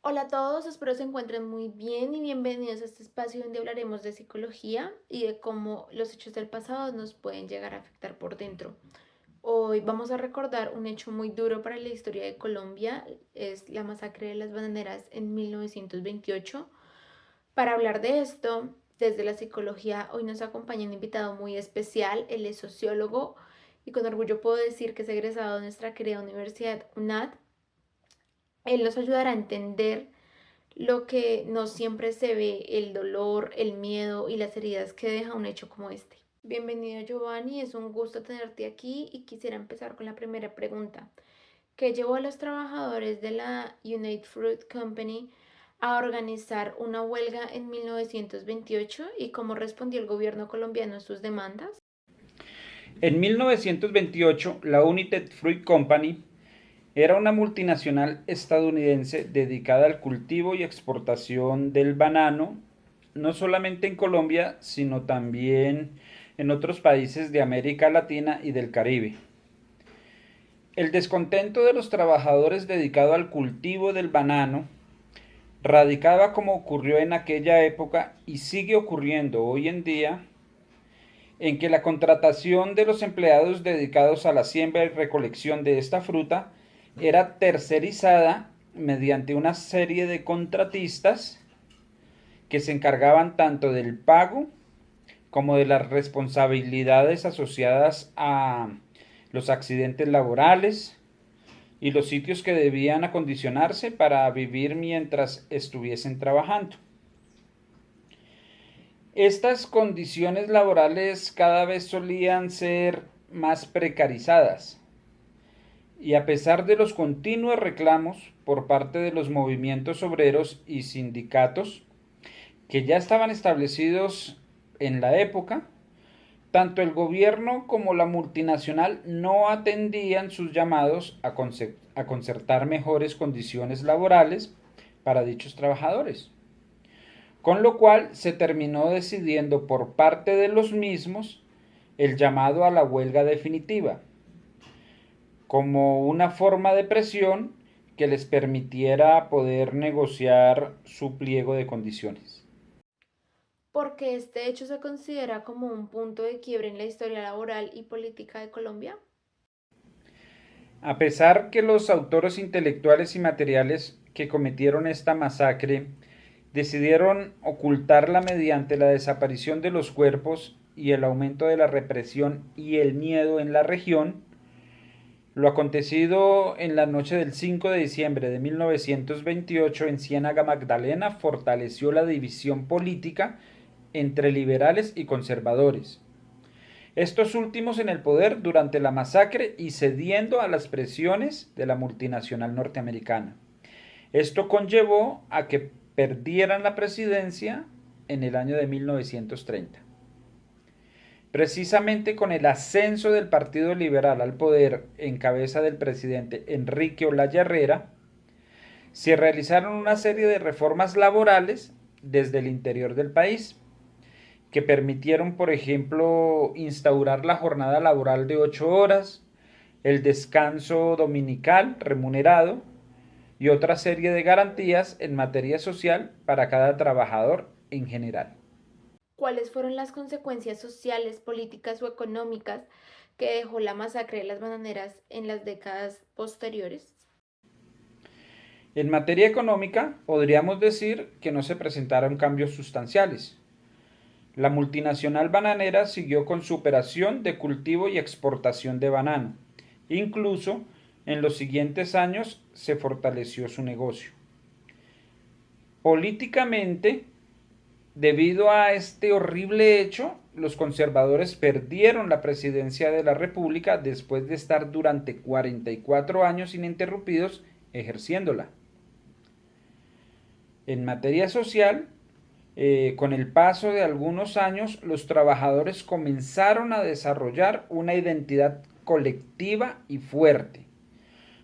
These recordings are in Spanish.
Hola a todos, espero se encuentren muy bien y bienvenidos a este espacio donde hablaremos de psicología y de cómo los hechos del pasado nos pueden llegar a afectar por dentro. Hoy vamos a recordar un hecho muy duro para la historia de Colombia, es la masacre de las bananeras en 1928. Para hablar de esto, desde la psicología, hoy nos acompaña un invitado muy especial, él es sociólogo y con orgullo puedo decir que es egresado de nuestra querida Universidad UNAD. Él nos ayudará a entender lo que no siempre se ve, el dolor, el miedo y las heridas que deja un hecho como este. Bienvenido Giovanni, es un gusto tenerte aquí y quisiera empezar con la primera pregunta. ¿Qué llevó a los trabajadores de la United Fruit Company a organizar una huelga en 1928 y cómo respondió el gobierno colombiano a sus demandas? En 1928, la United Fruit Company era una multinacional estadounidense dedicada al cultivo y exportación del banano, no solamente en Colombia, sino también en otros países de América Latina y del Caribe. El descontento de los trabajadores dedicado al cultivo del banano radicaba, como ocurrió en aquella época y sigue ocurriendo hoy en día, en que la contratación de los empleados dedicados a la siembra y recolección de esta fruta era tercerizada mediante una serie de contratistas que se encargaban tanto del pago como de las responsabilidades asociadas a los accidentes laborales y los sitios que debían acondicionarse para vivir mientras estuviesen trabajando. Estas condiciones laborales cada vez solían ser más precarizadas y a pesar de los continuos reclamos por parte de los movimientos obreros y sindicatos que ya estaban establecidos en la época, tanto el gobierno como la multinacional no atendían sus llamados a concertar mejores condiciones laborales para dichos trabajadores, con lo cual se terminó decidiendo por parte de los mismos el llamado a la huelga definitiva, como una forma de presión que les permitiera poder negociar su pliego de condiciones. Porque este hecho se considera como un punto de quiebre en la historia laboral y política de Colombia. A pesar que los autores intelectuales y materiales que cometieron esta masacre decidieron ocultarla mediante la desaparición de los cuerpos y el aumento de la represión y el miedo en la región, lo acontecido en la noche del 5 de diciembre de 1928 en Ciénaga Magdalena fortaleció la división política entre liberales y conservadores, estos últimos en el poder durante la masacre y cediendo a las presiones de la multinacional norteamericana. Esto conllevó a que perdieran la presidencia en el año de 1930. Precisamente con el ascenso del Partido Liberal al poder en cabeza del presidente Enrique Olaya Herrera, se realizaron una serie de reformas laborales desde el interior del país, que permitieron, por ejemplo, instaurar la jornada laboral de 8 horas, el descanso dominical remunerado y otra serie de garantías en materia social para cada trabajador en general. ¿Cuáles fueron las consecuencias sociales, políticas o económicas que dejó la masacre de las bananeras en las décadas posteriores? En materia económica, podríamos decir que no se presentaron cambios sustanciales. La multinacional bananera siguió con su operación de cultivo y exportación de banano. Incluso en los siguientes años se fortaleció su negocio. Políticamente, debido a este horrible hecho, los conservadores perdieron la presidencia de la República después de estar durante 44 años ininterrumpidos ejerciéndola. En materia social, con el paso de algunos años, los trabajadores comenzaron a desarrollar una identidad colectiva y fuerte,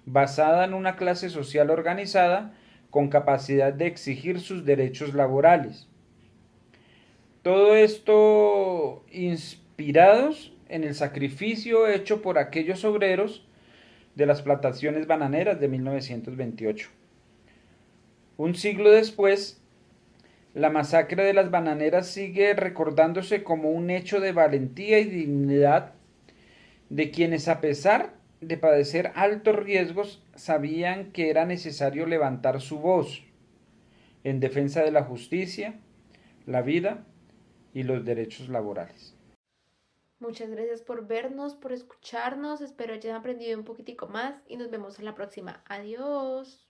basada en una clase social organizada con capacidad de exigir sus derechos laborales. Todo esto inspirados en el sacrificio hecho por aquellos obreros de las plantaciones bananeras de 1928. Un siglo después, la masacre de las bananeras sigue recordándose como un hecho de valentía y dignidad de quienes, a pesar de padecer altos riesgos, sabían que era necesario levantar su voz en defensa de la justicia, la vida y los derechos laborales. Muchas gracias por vernos, por escucharnos. Espero hayan aprendido un poquitico más y nos vemos en la próxima. Adiós.